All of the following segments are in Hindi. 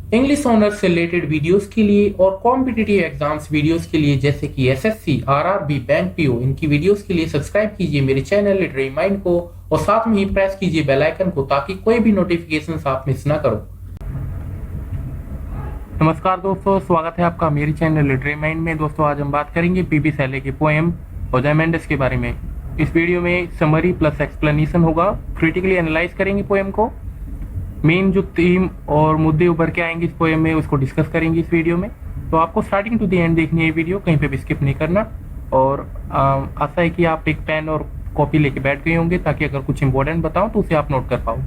इंग्लिश ऑनर्स से रिलेटेड वीडियोस के लिए और कॉम्पिटिटिव एग्जाम्स वीडियोस के लिए जैसे कि एसएससी, आरआरबी, बैंक पीओ, इनकी वीडियोस के लिए सब्सक्राइब कीजिए मेरे चैनल लिटरेरी माइंड को और साथ में ही प्रेस कीजिए बेल आइकन को ताकि कोई भी नोटिफिकेशंस आप मिस ना करो। नमस्कार दोस्तों, स्वागत है आपका मेरे चैनल लिटरेरी माइंड में। दोस्तों आज हम बात करेंगे पीबी शैले की पोएम ओजाइमेंडिस के बारे में। इस वीडियो में समरी प्लस एक्सप्लेनेशन होगा। क्रिटिकली एनालाइज करेंगे पोएम को, मेन जो थीम और मुद्दे उभर के आएंगे इस पोएम में उसको डिस्कस करेंगे इस वीडियो में। तो आपको स्टार्टिंग टू द एंड देखनी है वीडियो, कहीं पे भी स्किप नहीं करना। और आशा है कि आप एक पेन और कॉपी लेके बैठ गए होंगे ताकि अगर कुछ इंपॉर्टेंट बताऊं तो उसे आप नोट कर पाओ।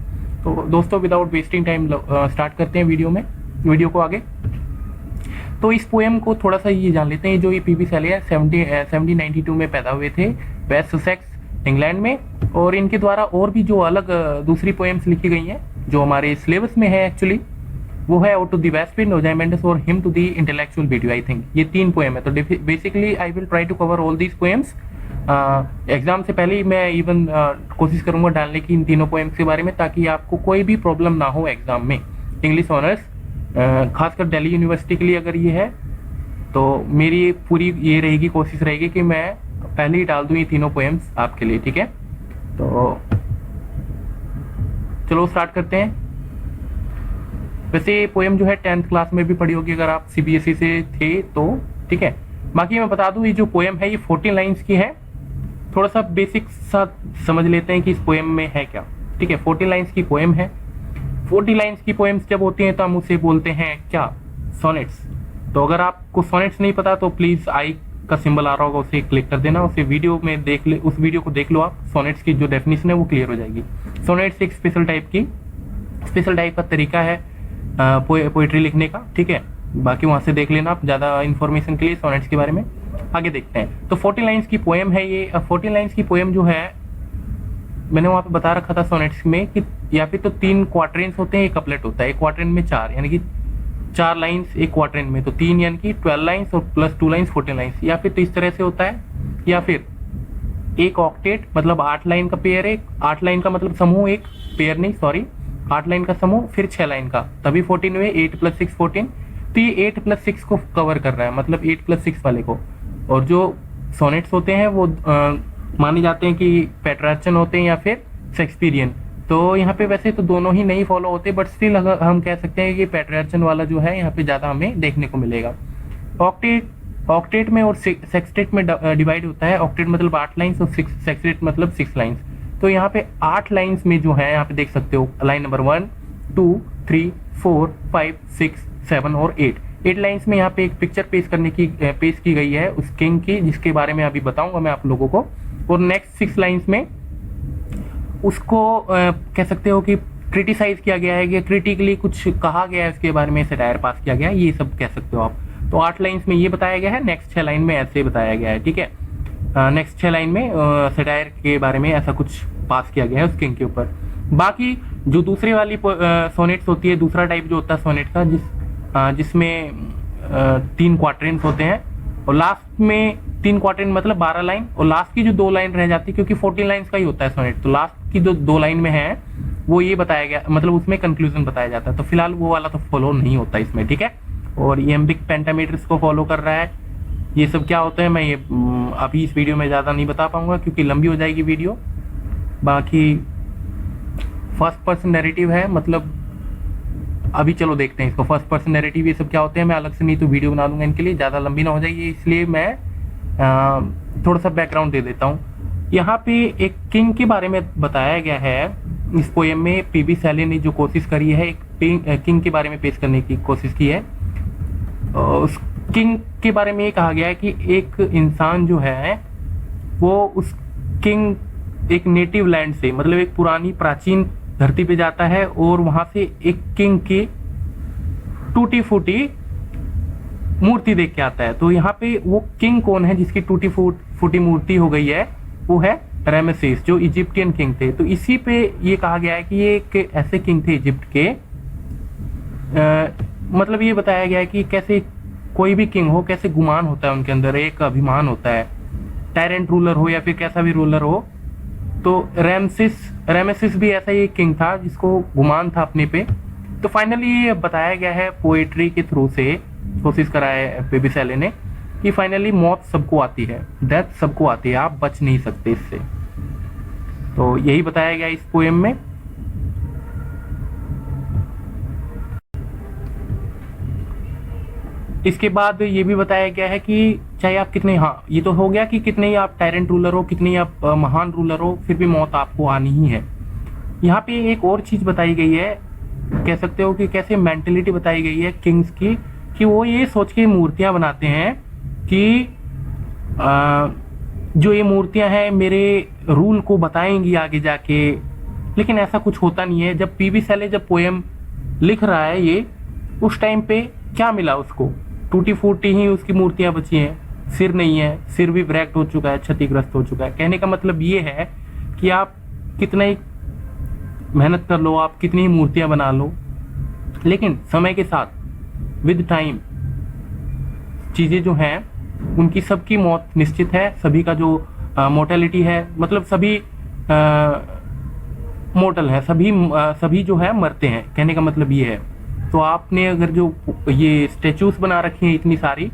तो दोस्तों विदाउट वेस्टिंग टाइम स्टार्ट करते हैं वीडियो को आगे। तो इस पोएम को थोड़ा सा ये जान लेते हैं। जो ये पीबी शैले 1792 में पैदा हुए थे वेस्ट ससेक्स इंग्लैंड में, और इनके द्वारा और भी जो अलग दूसरी पोएम्स लिखी गई हैं जो हमारे सिलेबस में है एक्चुअली, वो है O to the west wind, Ozymandias और hymn to the intellectual video. I think ये 3 पोएम है। तो basically I will try to cover all these poems. Exam से पहले ही मैं इवन कोशिश करूंगा डालने की इन तीनों पोएम्स के बारे में, ताकि आपको कोई भी प्रॉब्लम ना हो एग्जाम में। इंग्लिश ऑनर्स खासकर दिल्ली यूनिवर्सिटी के लिए अगर ये है तो मेरी पूरी ये रहेगी, कोशिश रहेगी कि मैं पहले ही डाल दूं ये तीनों पोएम्स आपके लिए, ठीक है। तो चलो स्टार्ट करते हैं। वैसे ये पोएम जो है 10th क्लास में भी पढ़ी होगी अगर आप सीबीएसई से थे तो, ठीक है। बाकी मैं बता दूं ये जो पोएम है ये 14 लाइंस की है। थोड़ा सा बेसिक सा समझ लेते हैं कि इस पोएम में है क्या, ठीक है। 14 लाइंस की पोएम है। 40 लाइंस की पोएम्स जब होती हैं तो हम उसे बोलते हैं क्या, सोनेट्स। तो अगर आपको सोनेट्स नहीं पता तो प्लीज आई का सिंबल आ रहा होगा, उसे क्लिक कर देना, उसे वीडियो में देख ले, उस वीडियो को देख लो आप। सोनेट्स की जो डेफिनेशन है वो क्लियर हो जाएगी। सोनेट्स एक स्पेशल टाइप का तरीका है पोएट्री लिखने का, ठीक है। बाकी वहां से देख लेना आप ज्यादा इन्फॉर्मेशन के लिए सोनेट्स के बारे में। आगे देखते हैं। तो 40 लाइन्स की पोएम है ये। 40 लाइन्स की पोएम जो है मैंने वहां पे बता रखा था सोनेट्स में कि या फिर तो 3 क्वार्टरेंस होते हैं, एक कपलेट होता है। एक क्वार्टरेंट में 4 यानी कि 4 लाइंस एक क्वार्टरेंट में, तो 3 यानी कि 12 लाइंस और प्लस 2 लाइंस 14 लाइंस। या फिर तो इस तरह से होता है, या फिर एक ऑक्टेट मतलब 8 लाइन का पेयर है। 8 लाइन का मतलब समूह, एक पेयर नहीं सॉरी, 8 लाइन का समूह, फिर 6 लाइन का, तभी 14 हुए। 8 + 6 14। तो ये 8 + 6 को कवर कर रहा है, मतलब 8 + 6 वाले को। और जो सोनेट्स होते हैं वो माने जाते हैं कि पेट्रार्चन होते हैं या फिर शेक्सपियरियन। तो यहाँ पे वैसे तो दोनों ही नहीं फॉलो होते, बट स्टिल हम कह सकते हैं कि पेट्रार्चन वाला जो है यहाँ पे ज्यादा हमें देखने को मिलेगा। ऑक्टेट में और सेक्सटेट में डिवाइड होता है। ऑक्टेट मतलब 8 लाइन्स और सेक्सटेट मतलब 6 लाइन्स। तो यहाँ पे 8 लाइन्स में जो है यहाँ पे देख सकते हो लाइन नंबर 1 2 3 4 5 6 7 और 8 लाइन्स में यहाँ पे एक पिक्चर पेश की गई है उस किंग की, जिसके बारे में अभी बताऊंगा मैं आप लोगों को। और नेक्स्ट 6 लाइन्स में उसको कह सकते हो कि क्रिटिसाइज किया गया है, कि क्रिटिकली कुछ कहा गया है उसके बारे में, सटायर पास किया गया है, ये सब कह सकते हो आप। तो 8 लाइन्स में ये बताया गया है, नेक्स्ट 6 लाइन में ऐसे बताया गया है, ठीक है। नेक्स्ट 6 लाइन में सटायर के बारे में ऐसा कुछ पास किया गया है उस किंग के ऊपर। बाकी जो दूसरी वाली सोनेट्स होती है, दूसरा टाइप जो होता है सोनेट का, जिसमें 3 क्वार्टरेंस होते हैं और लास्ट में 3 क्वार्टरेंट मतलब 12 लाइन, और लास्ट की जो 2 लाइन रह जाती है, क्योंकि 14 लाइन्स का ही होता है सोनेट, तो लास्ट की जो 2 लाइन में है वो ये बताया गया, मतलब उसमें कंक्लूजन बताया जाता है। तो फिलहाल वो वाला तो फॉलो नहीं होता इसमें, ठीक है। और इयम्बिक पेंटामेट्रिक्स को फॉलो कर रहा है। ये सब क्या होता है मैं ये अभी इस वीडियो में ज्यादा नहीं बता पाऊंगा क्योंकि लंबी हो जाएगी वीडियो। बाकी फर्स्ट पर्सन नैरेटिव है, मतलब अभी चलो देखते हैं इसको। फर्स्ट पर्सन नैरेटिव ये सब क्या होते हैं मैं अलग से नहीं तो वीडियो बना दूंगा इनके लिए, ज्यादा लंबी ना हो जाएगी, इसलिए मैं थोड़ा सा बैकग्राउंड दे देता हूँ। यहाँ पे एक किंग के बारे में बताया गया है इस पोएम में। पीबी शैले ने जो कोशिश करी है एक किंग के बारे में पेश करने की कोशिश की है। उस किंग के बारे में ये कहा गया है कि एक इंसान जो है वो उस किंग एक नेटिव लैंड से, मतलब एक पुरानी प्राचीन धरती पे जाता है और वहां से एक किंग की टूटी फूटी मूर्ति देख के आता है। तो यहाँ पे वो किंग कौन है जिसकी टूटी फूटी मूर्ति हो गई है, वो है रामेसेस, जो इजिप्टियन किंग थे। तो इसी पे ये कहा गया है कि ये एक ऐसे किंग थे इजिप्ट के, मतलब ये बताया गया है कि कैसे कोई भी किंग हो कैसे गुमान होता है उनके अंदर, एक अभिमान होता है, टायरेंट रूलर हो या फिर कैसा भी रूलर हो। तो रामेसिस भी ऐसा ही किंग था जिसको गुमान था अपने पे, तो फाइनली बताया गया है पोएट्री के थ्रू से, कोशिश करा है पीबी शैले ने कि फाइनली मौत सबको आती है, डेथ सबको आती है, आप बच नहीं सकते इससे। तो यही बताया गया इस पोएम में। इसके बाद ये भी बताया गया है कि चाहे आप कितने, हाँ ये तो हो गया कि कितने ही आप टायरेंट रूलर हो, कितने ही आप महान रूलर हो, फिर भी मौत आपको आनी ही है। यहाँ पे एक और चीज बताई गई है, कह सकते हो कि कैसे मेंटेलिटी बताई गई है किंग्स की, कि वो ये सोच के मूर्तियां बनाते हैं कि जो ये मूर्तियां हैं मेरे रूल को बताएंगी आगे जाके, लेकिन ऐसा कुछ होता नहीं है। जब पीबी शैले जब पोएम लिख रहा है ये, उस टाइम पे क्या मिला उसको, टूटी फूटी ही उसकी मूर्तियां बची हैं, सिर नहीं है, सिर भी ब्रेक्ट हो चुका है, क्षतिग्रस्त हो चुका है। कहने का मतलब ये है कि आप कितना ही मेहनत कर लो, आप कितनी ही मूर्तियां बना लो, लेकिन समय के साथ विद टाइम चीजें जो हैं उनकी सबकी मौत निश्चित है। सभी का जो मोर्टेलिटी है, मतलब सभी मोर्टल है, सभी जो है मरते हैं, कहने का मतलब ये है। तो आपने अगर जो ये स्टेचूज बना रखी हैं इतनी सारी,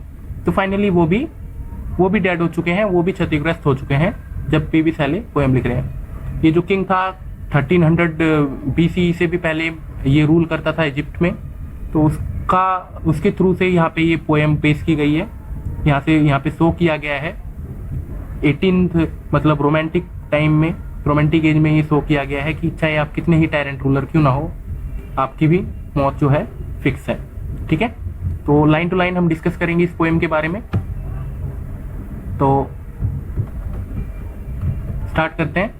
तो फाइनली वो भी डेड हो चुके हैं, वो भी क्षतिग्रस्त हो चुके हैं जब पीबी शैले पोएम लिख रहे हैं। ये जो किंग था 1300 BC से भी पहले ये रूल करता था इजिप्ट में, तो उसके थ्रू से यहाँ पे ये पोएम पेश की गई है, यहाँ पे शो किया गया है। 18th मतलब रोमांटिक टाइम में, रोमांटिक एज में ये शो किया गया है कि चाहे आप कितने ही टायरेंट रूलर क्यों ना हो, आपकी भी मौत जो है फिक्स है। ठीक है, तो लाइन टू लाइन हम डिस्कस करेंगे इस पोएम के बारे में। तो स्टार्ट करते हैं।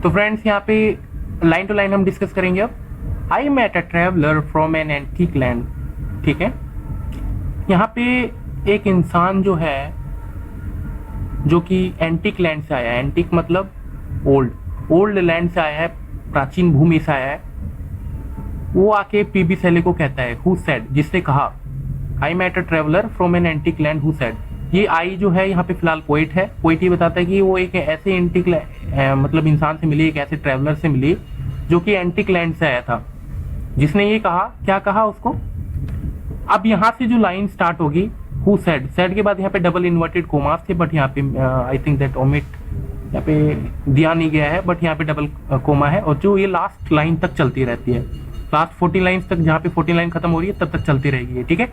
तो फ्रेंड्स यहाँ पे लाइन टू लाइन हम डिस्कस करेंगे अब। I met a traveller from an antique land. ठीक है, यहाँ पे एक इंसान जो है जो कि एंटीक लैंड से आया है, एंटीक मतलब ओल्ड लैंड से आया है, प्राचीन भूमि से आया है, वो आके पीबी शैले को कहता है हु सेड, जिसने कहा I met a traveller from an antique land who said. ये आई जो है यहाँ पे फिलहाल पोइट है। पोइट ये बताता है कि वो एक ऐसे एंटीक मतलब इंसान से मिली, एक ऐसे ट्रेवलर से मिली जो कि एंटीक लैंड से आया था, जिसने ये कहा, क्या कहा उसको। अब यहाँ से जो लाइन स्टार्ट होगी, हु सेड, सेड के बाद यहाँ पे डबल इन्वर्टेड कोमास थे, बट यहाँ पे आई थिंक दैट ओमिट यहाँ पे दिया नहीं गया है, बट यहाँ पे डबल कोमा है, और जो ये लास्ट लाइन तक चलती रहती है, लास्ट 40 लाइन तक, जहाँ पे 40 लाइन खत्म हो रही है तब तक चलती रहेगी। ठीक है,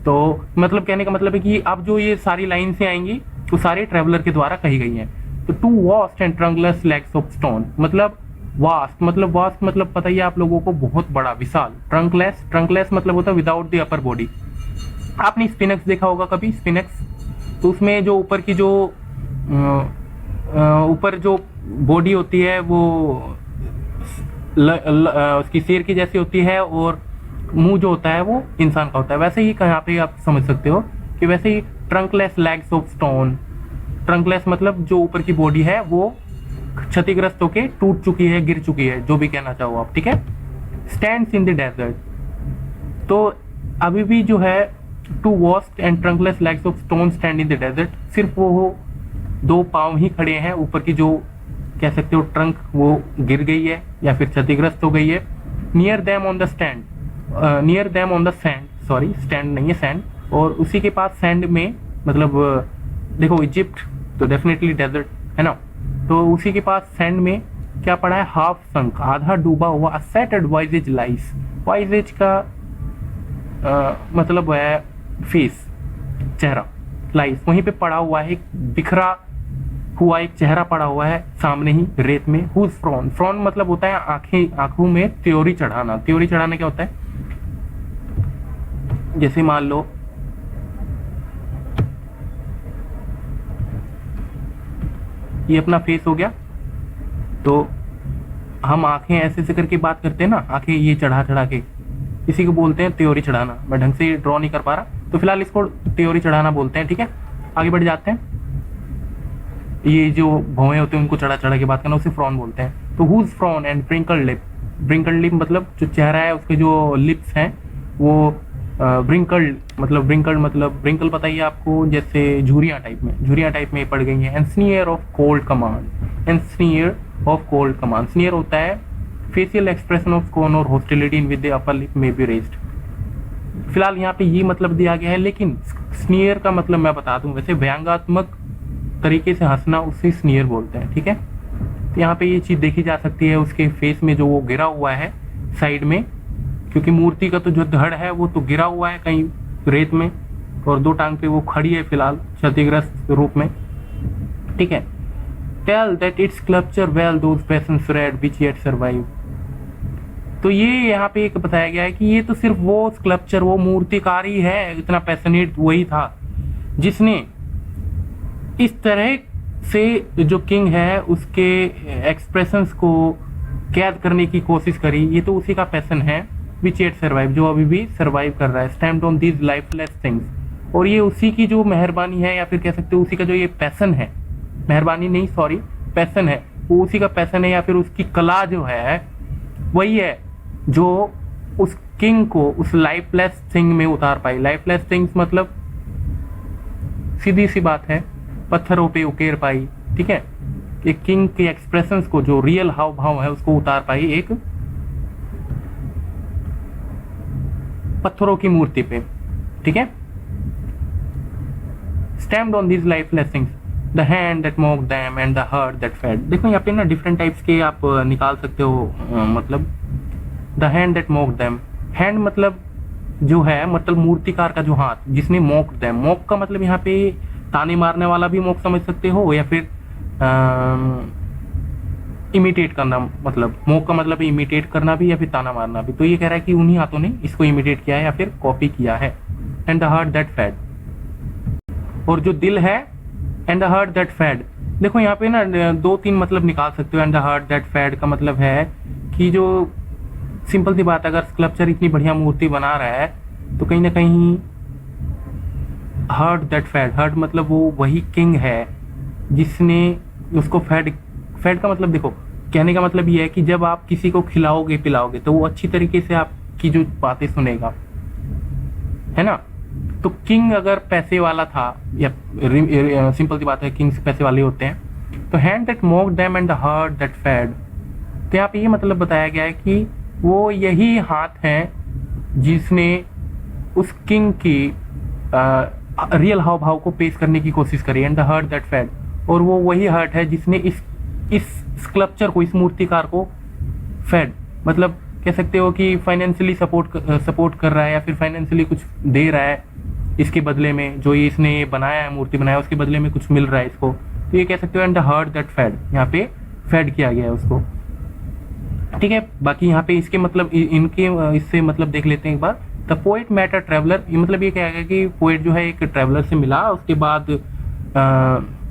तो मतलब कहने का मतलब है कि अब जो ये सारी लाइन से आएंगी वो सारे ट्रेवलर के द्वारा कही गई हैं। तो two vast and trunkless legs of stone, मतलब वास्ट मतलब पता ही है आप लोगों को, बहुत बड़ा, विशाल। ट्रंकलेस मतलब होता है विदाउट द अपर बॉडी। आपने स्पिनक्स देखा होगा कभी, स्पिनक्स, तो उसमें जो ऊपर की जो ऊपर जो बॉडी होती है वो उसकी शेर की जैसी होती है, और मुंह जो होता है वो इंसान का होता है। वैसे ही यहाँ पे आप समझ सकते हो कि वैसे ही trunkless legs of stone, trunkless मतलब जो ऊपर की बॉडी है वो क्षतिग्रस्त होके टूट चुकी है, गिर चुकी है, जो भी कहना चाहो आप। ठीक है, स्टैंड्स इन द डेजर्ट, तो अभी भी जो है two vast and trunkless legs of stone stand in the desert, सिर्फ वो दो पांव ही खड़े हैं, ऊपर की जो कह सकते हो ट्रंक वो गिर गई है या फिर क्षतिग्रस्त हो गई है। Near them on the stand, near them on the sand, sorry stand नहीं है सैंड, और उसी के पास सैंड में, मतलब देखो इजिप्ट तो डेफिनेटली डेजर्ट है ना, तो उसी के पास सैंड में क्या पड़ा है, हाफ संक, आधा डूबा हुआ, अ सेटेड वाइजेज लाइस, वाइजेज का मतलब है फेस, चेहरा, लाइस, वहीं पे पड़ा हुआ है, बिखरा हुआ एक चेहरा पड़ा हुआ है सामने ही रेत में। हुज फ्रॉन, फ्रॉन मतलब होता है आंखें, आंखों में त्योरी चढ़ाना। त्योरी चढ़ाना क्या होता है, जैसे मान लो ये अपना फेस हो गया, तो हम आंखें ऐसे ऐसे करके बात करते हैं ना, आंखें ये चढ़ा चढ़ा के, इसी को बोलते हैं त्योरी चढ़ाना। मैं ढंग से ड्रॉ नहीं कर पा रहा, तो फिलहाल इसको त्योरी चढ़ाना बोलते हैं। ठीक है, आगे बढ़ जाते हैं। ये जो भौएं होते हैं उनको चढ़ा चढ़ा के बात करना, उसे फ्रॉन बोलते हैं। तो whose frown and wrinkled lip, wrinkled lip मतलब जो चेहरा है उसके जो लिप्स हैं वो ब्रिंकल्ड मतलब ब्रिंकल पता ही आपको, जैसे झुरियां टाइप में पड़ गई हैं। And sneer of cold command, and sneer of cold command, sneer होता है फेशियल एक्सप्रेशन ऑफ स्कॉर्न और hostility in with the upper lip may be raised. फिलहाल यहाँ पे ये मतलब दिया गया है, लेकिन स्नीयर का मतलब मैं बता दूं, वैसे व्यंग्यात्मक तरीके से हंसना उसे स्नीयर बोलते हैं, ठीक है। तो यहाँ पे ये चीज देखी जा सकती है उसके फेस में, जो वो गिरा हुआ है साइड में, क्योंकि मूर्ति का तो जो धड़ है वो तो गिरा हुआ है कहीं रेत में, और दो टांग पे वो खड़ी है फिलहाल क्षतिग्रस्त रूप में, ठीक है। Tell that its sculpture well those patients read which yet survive. तो ये यहाँ पे एक बताया गया है कि ये तो सिर्फ वो स्कल्पचर, वो मूर्तिकार ही है, इतना पैशनेट वही था जिसने इस तरह से जो किंग है उसके एक्सप्रेशंस को कैद करने की कोशिश करी। ये तो उसी का पैशन है, विच येट सर्वाइव, जो अभी भी सर्वाइव कर रहा है, stamped on these lifeless things. और ये उसी की जो मेहरबानी है, या फिर कह सकते हो उसी का जो ये पैशन है, मेहरबानी नहीं सॉरी पैशन है, वो उसी का पैशन है, या फिर उसकी कला जो है वही है जो उस किंग को उस लाइफलेस थिंग में उतार पाई। लाइफलेस थिंग्स मतलब सीधी सी बात है, पत्थरों पे उकेर पाई, ठीक है। एक किंग के एक्सप्रेशंस को, जो रियल हाव भाव है, उसको उतार पाई एक पत्थरों की मूर्ति पे, ठीक है। Stamped on these lifeless things, the hand that mock them and the heart that fed. देखो यहाँ पे ना डिफरेंट टाइप्स के आप निकाल सकते हो, मतलब the hand that mock them, hand मतलब जो है, मतलब मूर्तिकार का जो हाथ जिसने मोक देम, मोक का मतलब यहाँ पे ताने मारने वाला भी मोक समझ सकते हो, या फिर इमिटेट करना, मतलब मोक का मतलब इमिटेट करना भी या फिर ताना मारना भी। तो ये कह रहा है कि उन्हीं हाथों ने इसको इमिटेट किया है या फिर कॉपी किया है। And the heart that fed, और जो दिल है and the heart that fed. देखो यहाँ पे ना दो तीन मतलब निकाल सकते हो। And the heart that fed का मतलब है कि जो सिंपल सी बात, अगर स्कल्पचर इतनी बढ़िया मूर्ति बना रहा है तो कहीं ना कहीं हार्ट दैट फेड, हार्ट मतलब वो वही किंग है जिसने उसको फेड, फेड का मतलब देखो कहने का मतलब ये है कि जब आप किसी को खिलाओगे पिलाओगे तो वो अच्छी तरीके से आपकी जो बातें सुनेगा, है ना। तो किंग अगर पैसे वाला था, या सिंपल सी बात है किंग्स पैसे वाले होते हैं, तो hand that mock them and the heart that fed, तो यहाँ पे ये मतलब बताया गया है कि वो यही हाथ है जिसने उस किंग की रियल हाव भाव को पेश करने की कोशिश करी। And the heart that fed, और वो वही हार्ट है जिसने इस स्कल्पचर को, इस मूर्तिकार को फेड, मतलब कह सकते हो कि फाइनेंशियली सपोर्ट कर रहा है, या फिर फाइनेंशियली कुछ दे रहा है इसके बदले में, जो ये इसने बनाया है, मूर्ति बनाया, उसके बदले में कुछ मिल रहा है इसको। तो ये कह सकते हो and the heart that fed, यहाँ पे फेड किया गया है उसको, ठीक है। बाकी यहाँ पे इसके मतलब इनके इससे मतलब देख लेते हैं एक बार। The poet met a traveller, ये मतलब ये क्या है कि पोएट जो है एक ट्रेवलर से मिला, उसके बाद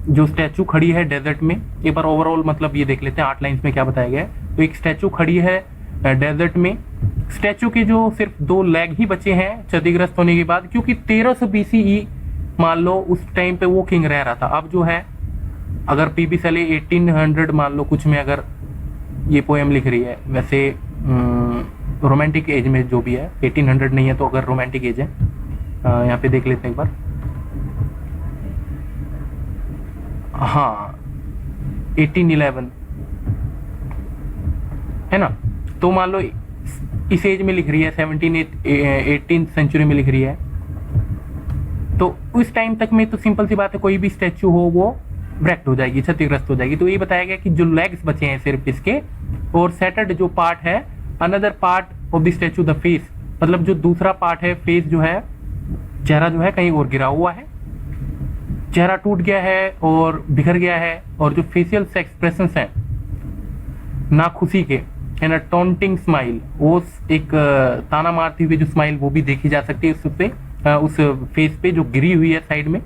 जो स्टैचू खड़ी है डेजर्ट में, एक बार ओवरऑल मतलब ये देख लेते हैं 8 लाइन्स में क्या बताया गया है। तो एक स्टैचू खड़ी है डेजर्ट में, स्टैचू के जो सिर्फ 2 लेग ही बचे हैं क्षतिग्रस्त होने के बाद, क्योंकि 1300 BCE मान लो उस टाइम पे वो किंग रह रहा था। अब जो है अगर पीबी सैले 1800 मान लो कुछ में अगर ये पोएम लिख रही है, वैसे रोमांटिक एज में जो भी है, 1800 नहीं है तो अगर रोमांटिक एज है, यहाँ पे देख लेते हैं एक बार, हाँ 1811 है ना। तो मान लो इस एज में लिख रही है, 18th सेंचुरी में लिख रही है, तो उस टाइम तक में तो सिंपल सी बात है कोई भी स्टैचू हो वो ब्रेक्ट हो जाएगी, क्षतिग्रस्त हो जाएगी। तो ये बताया गया कि जो लेग्स बचे हैं सिर्फ इसके, और सेटर्ड जो पार्ट है, another part of the statue the face, मतलब जो दूसरा पार्ट है फेस जो है, चेहरा जो है कहीं और गिरा हुआ है, चेहरा टूट गया है और बिखर गया है, और जो फेशियल एक्सप्रेशंस हैं ना खुशी के, है ना, टॉन्टिंग स्माइल, वो एक ताना मारती हुई जो स्माइल वो भी देखी जा सकती है उस पे, उस फेस पे जो गिरी हुई है साइड में।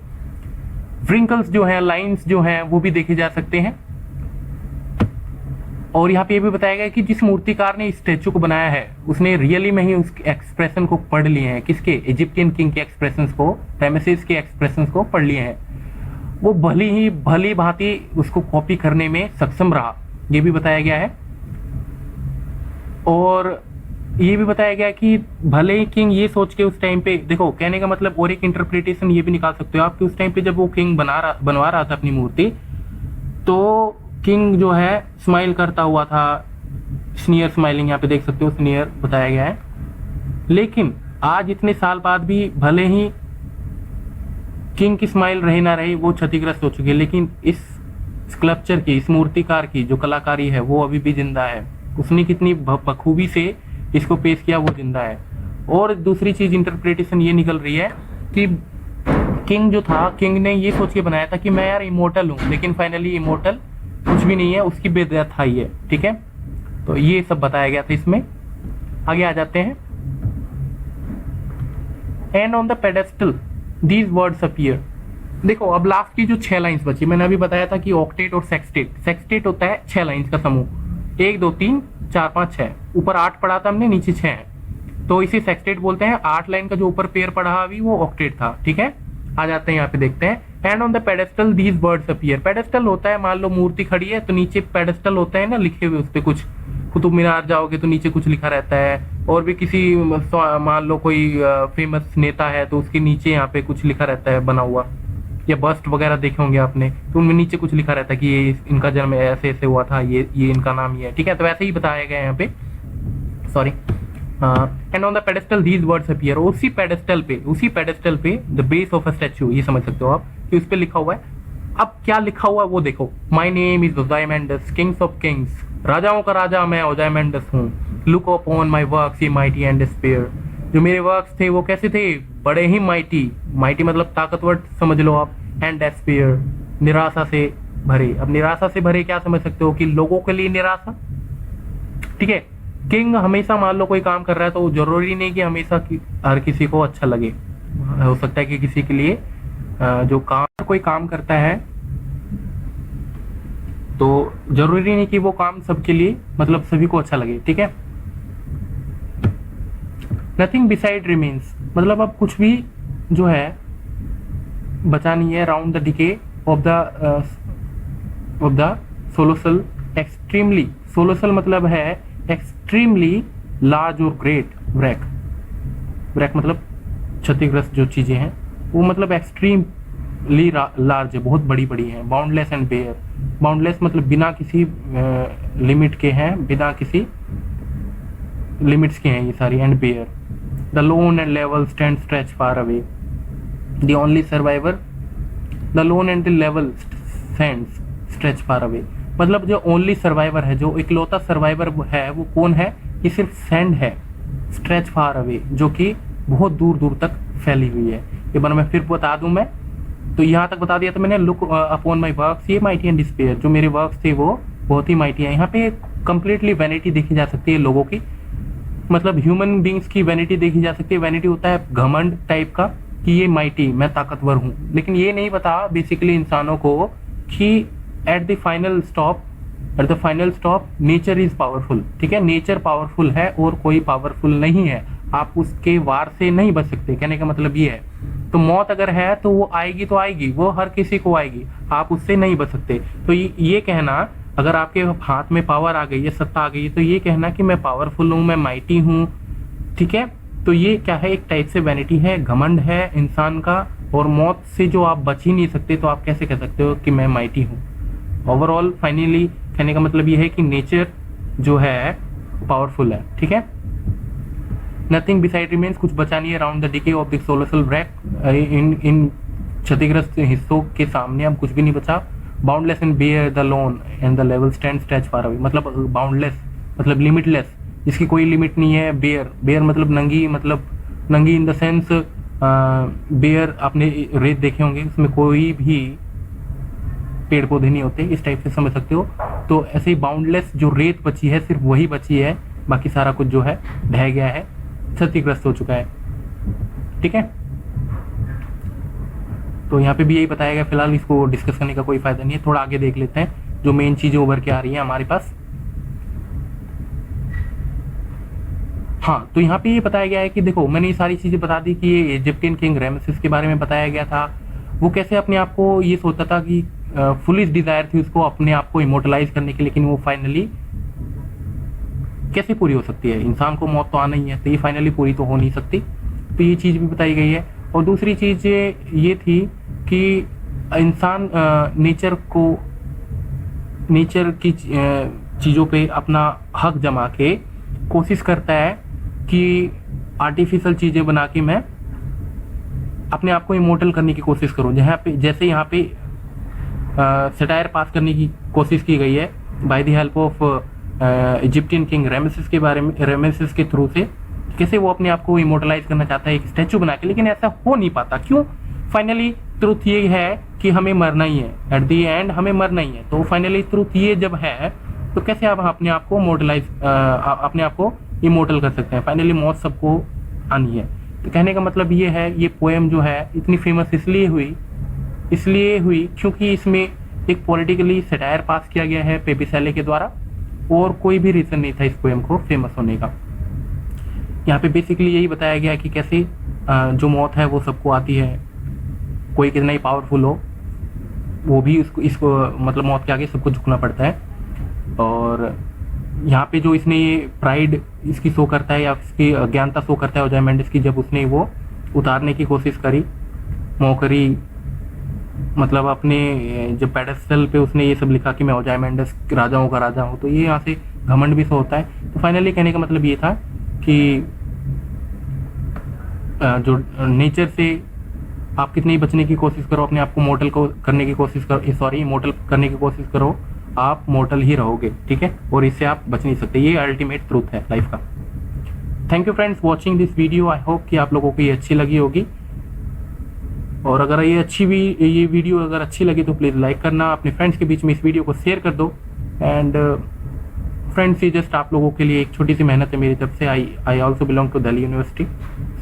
व्रिंकल्स जो है, लाइंस जो हैं वो भी देखे जा सकते हैं। और यहाँ पे ये भी बताया गया कि जिस मूर्तिकार ने इस स्टैचू को बनाया है उसने रियली में ही उस एक्सप्रेशन को पढ़ लिए हैं, किसके, इजिप्टियन किंग के एक्सप्रेशंस को, रामेसेस के एक्सप्रेशंस को पढ़ लिए हैं। वो भली भांति उसको कॉपी करने में सक्षम रहा, ये भी बताया गया है। और ये भी बताया गया कि भले ही किंग ये सोच के उस टाइम पे, देखो कहने का मतलब, और एक इंटरप्रिटेशन ये भी निकाल सकते हो आप कि उस टाइम पे जब वो किंग बनवा रहा था अपनी मूर्ति, तो किंग जो है स्माइल करता हुआ था, स्नीयर स्माइलिंग, यहाँ पे देख सकते हो स्नीयर बताया गया है। लेकिन आज इतने साल बाद भी भले ही किंग की स्माइल रहे ना रहे, वो क्षतिग्रस्त हो चुकी है, लेकिन इस स्कल्पचर की, इस मूर्तिकार की जो कलाकारी है वो अभी भी जिंदा है। उसने कितनी बखूबी से इसको पेश किया, वो जिंदा है। और दूसरी चीज इंटरप्रिटेशन ये निकल रही है कि किंग जो था, किंग ने ये सोच के बनाया था कि मैं यार इमोर्टल हूँ, लेकिन फाइनली इमोर्टल कुछ भी नहीं है, उसकी बेडेथ आई है। ठीक है, तो ये सब बताया गया था इसमें। आगे आ जाते हैं। And on the pedestal these words appear. देखो अब लास्ट की जो 6 लाइंस बची, मैंने अभी बताया था कि ऑक्टेट और सेक्सटेट। सेक्सटेट होता है 6 लाइंस का समूह, 1 2 3 4 5 6, ऊपर 8 पढ़ा था हमने, नीचे 6 है, तो इसे सेक्सटेट बोलते हैं। 8 लाइन का जो ऊपर पेयर पढ़ा अभी वो ऑक्टेट था। ठीक है, आ जाते हैं यहाँ पे, देखते हैं। And on the pedestal these words appear. Pedestal होता है, मान लो मूर्ति खड़ी है तो नीचे पेडेस्टल होता है ना लिखे हुए, उस पे कुछ, कुतुब मीनार जाओगे तो नीचे कुछ लिखा रहता है, और भी किसी मान लो कोई फेमस नेता है तो उसके नीचे यहाँ पे कुछ लिखा रहता है बना हुआ, या बस्ट वगैरह देखे होंगे आपने, तो उनमें नीचे कुछ लिखा रहता है कि ये इनका जन्म ऐसे ऐसे हुआ था, ये इनका नाम ये है। ठीक है, तो वैसे ही बताया गया है यहाँ पे, sorry. And on the pedestal these words appear. उसी पेडेस्टल पे the base of a statue, ये समझ सकते हो आप कि उस पे लिखा हुआ है। अब क्या लिखा हुआ है वो देखो, my name is Ozymandias, kings of kings, राजाओं का राजा मैं ओजाइमेंडस हूँ। Look upon my works ye mighty and despair. जो मेरे वर्क्स थे वो कैसे थे, बड़े ही माइटी, माइटी मतलब ताकतवर समझ लो आप, एंड डिस्पेयर, निराशा से भरे। अब निराशा से भरे क्या समझ सकते हो कि लोगों के लिए निराशा। ठीक है, किंग हमेशा मान लो कोई काम कर रहा है तो जरूरी नहीं कि हमेशा हर किसी को अच्छा लगे, हो सकता है कि किसी के लिए जो कोई काम करता है तो जरूरी नहीं कि वो काम सबके लिए, मतलब सभी को अच्छा लगे। ठीक है, नथिंग बिसाइड रिमेन्स, मतलब अब कुछ भी जो है बचा नहीं है। Round the decay of the colossal extremely, colossal मतलब है एक्सट्रीमली लार्ज और ग्रेट व्रैक। व्रैक मतलब क्षतिग्रस्त जो चीजें हैं वो मतलब एक्सट्रीमली लार्ज है, बहुत बड़ी बड़ी है। बाउंडलेस एंड बेयर, बाउंडलेस मतलब बिना किसी लिमिट के हैं, बिना किसी लिमिट्स के हैं ये सारी, and bare. The lone and level stand stretch far away, the only survivor, the lone and the level stands stretch far away, मतलब जो ओनली सर्वाइवर है, जो इकलौता सर्वाइवर है वो कौन है, ये सिर्फ सैंड है, स्ट्रेच फार अवे, जो कि बहुत दूर दूर तक फैली हुई है। ये बार मैं फिर बता दूं, मैं तो यहाँ तक बता दिया था मैंने। Look upon my works ye mighty and despair, जो मेरे वर्क्स थे वो बहुत ही माइटी है। यहाँ पे कंप्लीटली वैनिटी देखी जा सकती है लोगों की, मतलब ह्यूमन बींग्स की वैनिटी देखी जा सकती है। वैनिटी होता है घमंड टाइप का कि ये माइटी, मैं ताकतवर हूँ, लेकिन ये नहीं पता बेसिकली इंसानों को कि at the final stop nature is powerful. ठीक है, नेचर पावरफुल है और कोई पावरफुल नहीं है, आप उसके वार से नहीं बच सकते। कहने का मतलब ये है, तो मौत अगर है तो वो आएगी, तो आएगी, वो हर किसी को आएगी, आप उससे नहीं बच सकते। तो ये कहना, अगर आपके हाथ में पावर आ गई है, सत्ता आ गई है, तो ये कहना कि मैं पावरफुल हूँ, मैं माइटी हूँ, ठीक है, तो ये क्या है, एक टाइप से वैनिटी है, घमंड है इंसान का। और मौत से जो आप बच ही नहीं सकते तो आप कैसे कह सकते हो कि मैं माइटी हूँ। ओवरऑल फाइनली कहने का मतलब ये है कि नेचर जो है पावरफुल है। ठीक है, नथिंग बिसाइड रिमेन्स, कुछ बचा नहीं है। Round the decay of the colossal wreck, इन क्षतिग्रस्त हिस्सों के सामने अब कुछ भी नहीं बचा। Boundless and bare the lone and the level stand stretch far away, मतलब बाउंडलेस मतलब लिमिटलेस, जिसकी कोई लिमिट नहीं है। बेयर मतलब नंगी, मतलब नंगी इन द सेंस बेयर, आपने रेत देखे होंगे, उसमें कोई भी पेड़ पौधे नहीं होते, इस टाइप से समझ सकते हो। तो ऐसे ही बाउंडलेस जो रेत बची है सिर्फ वही बची है, बाकी सारा कुछ जो है ढह गया है, क्षतिग्रस्त हो चुका है। ठीक है, तो यहाँ पे भी यही बताया गया। फिलहाल इसको डिस्कस करने का कोई फायदा नहीं है, थोड़ा आगे देख लेते हैं जो मेन चीजें उभर के आ रही है हमारे पास। हाँ, तो यहाँ पे ये बताया गया है कि देखो, मैंने ये सारी चीजें बता दी कि ये इजिप्टियन किंग रामेसेस के बारे में बताया गया था। वो कैसे अपने आप को ये सोचता था कि फुलिश डिजायर थी उसको अपने आप को इमोर्टलाइज करने की, लेकिन वो फाइनली कैसे पूरी हो सकती है, इंसान को मौत तो आना ही है, तो ये फाइनली पूरी तो हो नहीं सकती। तो ये चीज भी बताई गई है। और दूसरी चीज ये थी कि इंसान नेचर की चीज़ों पे अपना हक जमा के कोशिश करता है कि आर्टिफिशियल चीज़ें बना के मैं अपने आप को इमोर्टल करने की कोशिश करूं। जहाँ पे जैसे यहाँ पे सटायर पास करने की कोशिश की गई है by the help of Egyptian king Rameses के बारे में, रेमेसिस के थ्रू से कैसे वो अपने आप को इमोर्टलाइज करना चाहता है एक स्टैचू बना के, लेकिन ऐसा हो नहीं पाता। क्यों? फाइनली ट्रुथ ये है कि हमें मरना ही है, एट द एंड हमें मरना ही है। तो फाइनली ट्रुथ ये जब है तो कैसे आप अपने आप को अपने आप को इमोर्टल कर सकते हैं? फाइनली मौत सबको आनी है। तो कहने का मतलब ये है, ये पोएम जो है इतनी फेमस इसलिए हुई क्योंकि इसमें एक पॉलिटिकली सटायर पास किया गया है पेपी शैले के द्वारा, और कोई भी रीजन नहीं था इस पोएम को फेमस होने का। यहाँ पे बेसिकली यही बताया गया है कि कैसे जो मौत है वो सबको आती है, कोई कितना ही पावरफुल हो वो भी इसको मतलब मौत के आगे सबको झुकना पड़ता है। और यहाँ पे जो इसने ये प्राइड इसकी शो करता है या इसकी अज्ञानता शो करता है ओजाइमेंडिस की, जब उसने वो उतारने की कोशिश करी मौकरी, मतलब अपने जब पेडेस्टल पे उसने ये सब लिखा कि मैं ओजाइमेंडिस राजाओं का राजा हूँ, तो ये यहाँ से घमंड भी शो होता है। तो फाइनली कहने का मतलब ये था कि जो नेचर से आप कितनी ही बचने की कोशिश करो, अपने आप को मोर्टल को करने की कोशिश करो, सॉरी मोर्टल करने की कोशिश करो, आप मोर्टल ही रहोगे, ठीक है? और इससे आप बच नहीं सकते। ये अल्टीमेट ट्रूथ है लाइफ का। Thank you friends watching this video. I hope कि आप लोगों को ये अच्छी लगी होगी, और अगर ये वीडियो अगर अच्छी लगी तो प्लीज़ लाइक करना, अपने फ्रेंड्स के बीच में इस वीडियो को शेयर कर दो। एंड फ्रेंड्स, ये जस्ट आप लोगों के लिए एक छोटी सी मेहनत है मेरी तरफ से। I also belong to Delhi University.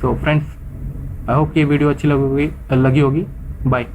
So friends, I hope कि ये वीडियो अच्छी लगी होगी। बाय।